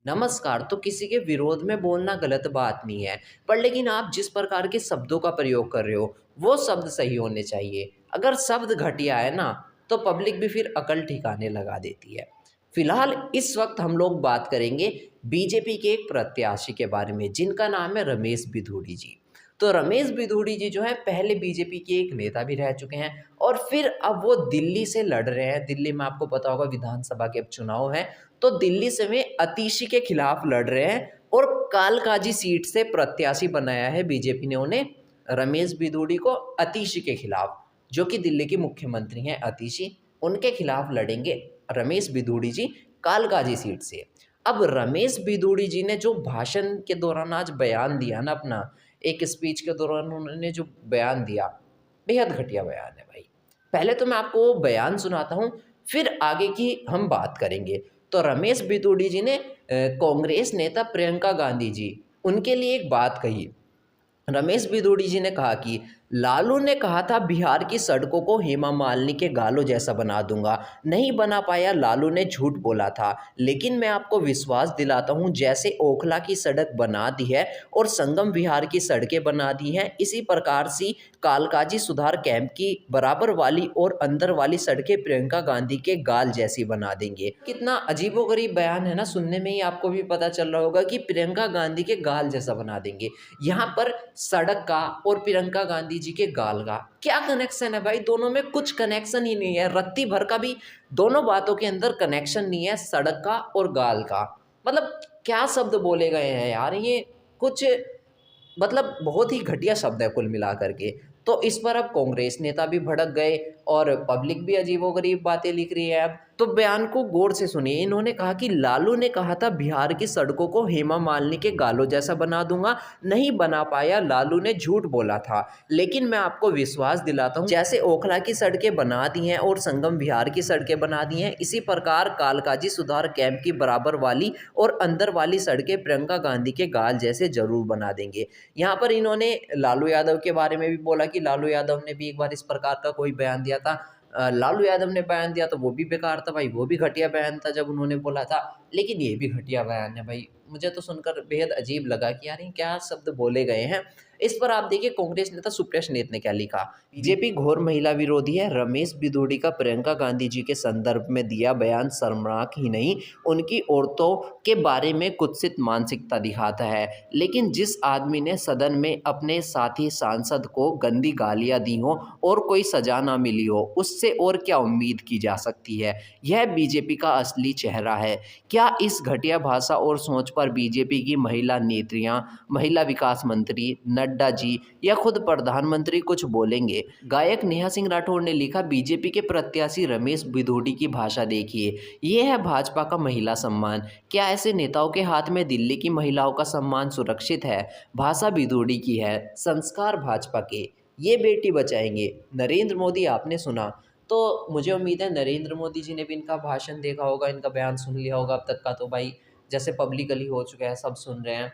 नमस्कार। तो किसी के विरोध में बोलना गलत बात नहीं है, पर लेकिन आप जिस प्रकार के शब्दों का प्रयोग कर रहे हो, वो शब्द सही होने चाहिए। अगर शब्द घटिया है ना, तो पब्लिक भी फिर अकल ठिकाने लगा देती है। फिलहाल इस वक्त हम लोग बात करेंगे बीजेपी के एक प्रत्याशी के बारे में, जिनका नाम है रमेश बिधूड़ी जी। तो रमेश बिधूड़ी जी जो है पहले बीजेपी के एक नेता भी रह चुके हैं और फिर अब वो दिल्ली से लड़ रहे हैं। दिल्ली में आपको पता होगा विधानसभा के अब चुनाव हैं, तो दिल्ली से वे अतीशी के खिलाफ लड़ रहे हैं और कालकाजी सीट से प्रत्याशी बनाया है बीजेपी ने उन्हें, रमेश बिधूड़ी को अतीशी के खिलाफ, जो कि दिल्ली के मुख्यमंत्री हैं अतीशी, उनके खिलाफ लड़ेंगे रमेश बिधूड़ी जी कालकाजी सीट से। अब रमेश बिधूड़ी जी ने जो भाषण के दौरान आज बयान दिया ना अपना, एक स्पीच के दौरान उन्होंने जो बयान दिया, बेहद घटिया बयान है भाई। पहले तो मैं आपको वो बयान सुनाता हूँ, फिर आगे की हम बात करेंगे। तो रमेश बिधूड़ी जी ने कांग्रेस नेता प्रियंका गांधी जी, उनके लिए एक बात कही। रमेश बिधूड़ी जी ने कहा कि लालू ने कहा था बिहार की सड़कों को हेमा मालिनी के गालों जैसा बना दूंगा, नहीं बना पाया, लालू ने झूठ बोला था। लेकिन मैं आपको विश्वास दिलाता हूं, जैसे ओखला की सड़क बना दी है और संगम विहार की सड़कें बना दी हैं, इसी प्रकार से कालकाजी सुधार कैंप की बराबर वाली और अंदर वाली सड़कें प्रियंका गांधी के गाल जैसी बना देंगे। कितना अजीबोगरीब बयान है ना, सुनने में ही आपको भी पता चल रहा होगा कि प्रियंका गांधी के गाल जैसा बना देंगे। यहाँ पर सड़क का और प्रियंका गांधी जी के गाल का क्या कनेक्शन है भाई? दोनों में कुछ कनेक्शन ही नहीं है, रत्ती भर का भी दोनों बातों के अंदर कनेक्शन नहीं है, सड़क का और गाल का। मतलब क्या शब्द बोले गए हैं यार, ये कुछ मतलब बहुत ही घटिया शब्द है कुल मिलाकर के। तो इस पर अब कांग्रेस नेता भी भड़क गए और पब्लिक भी अजीबोगरीब बातें लिख रही है अब। तो बयान को गौर से सुनिए। इन्होंने कहा कि लालू ने कहा था बिहार की सड़कों को हेमा मालिनी के गालों जैसा बना दूंगा, नहीं बना पाया, लालू ने झूठ बोला था। लेकिन मैं आपको विश्वास दिलाता हूं, जैसे ओखला की सड़कें बना दी हैं और संगम विहार की सड़कें बना दी हैं, इसी प्रकार कालकाजी सुधार कैंप की बराबर वाली और अंदर वाली सड़कें प्रियंका गांधी के गाल जैसे जरूर बना देंगे। यहाँ पर इन्होंने लालू यादव के बारे में भी बोला कि लालू यादव ने भी एक बार इस प्रकार का कोई बयान दिया था। लालू यादव ने बयान दिया तो वो भी बेकार था भाई, वो भी घटिया बयान था जब उन्होंने बोला था। लेकिन ये भी घटिया बयान है भाई, मुझे तो सुनकर बेहद अजीब लगा कि यार ये क्या शब्द बोले गए हैं। इस पर आप देखिए कांग्रेस नेता सुप्रिया सुलेत ने क्या लिखा। बीजेपी घोर महिला विरोधी है, रमेश बिधूड़ी का प्रियंका गांधी जी के संदर्भ में दिया बयान शर्मनाक ही नहीं, उनकी औरतों के बारे में कुत्सित मानसिकता दिखाता है। लेकिन जिस आदमी ने सदन में अपने साथी सांसद को गंदी गालियां दी हो और कोई सजा ना मिली हो, उससे और क्या उम्मीद की जा सकती है? यह बीजेपी का असली चेहरा है। क्या इस घटिया भाषा और सोच पर बीजेपी की महिला नेत्रियां, महिला विकास मंत्री नड्डा जी या खुद प्रधानमंत्री कुछ बोलेंगे? गायक नेहा सिंह राठौर ने लिखा, बीजेपी के प्रत्याशी रमेश बिधूड़ी की भाषा देखिए, ये है भाजपा का महिला सम्मान। क्या ऐसे नेताओं के हाथ में दिल्ली की महिलाओं का सम्मान सुरक्षित है? भाषा बिधूड़ी की है, संस्कार भाजपा के, ये बेटी बचाएंगे। नरेंद्र मोदी आपने सुना, तो मुझे उम्मीद है नरेंद्र मोदी जी ने भी इनका भाषण देखा होगा, इनका बयान सुन लिया होगा अब तक का। तो भाई जैसे पब्लिकली हो चुका है, सब सुन रहे हैं।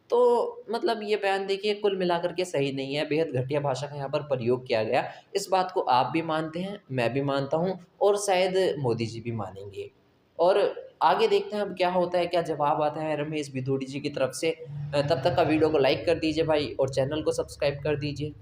तो मतलब ये बयान देखिए कुल मिलाकर के सही नहीं है, बेहद घटिया भाषा का यहाँ पर प्रयोग किया गया। इस बात को आप भी मानते हैं, मैं भी मानता हूँ और शायद मोदी जी भी मानेंगे। और आगे देखते हैं अब क्या होता है, क्या जवाब आता है रमेश बिधूड़ी जी की तरफ से। तब तक का वीडियो को लाइक कर दीजिए भाई और चैनल को सब्सक्राइब कर दीजिए।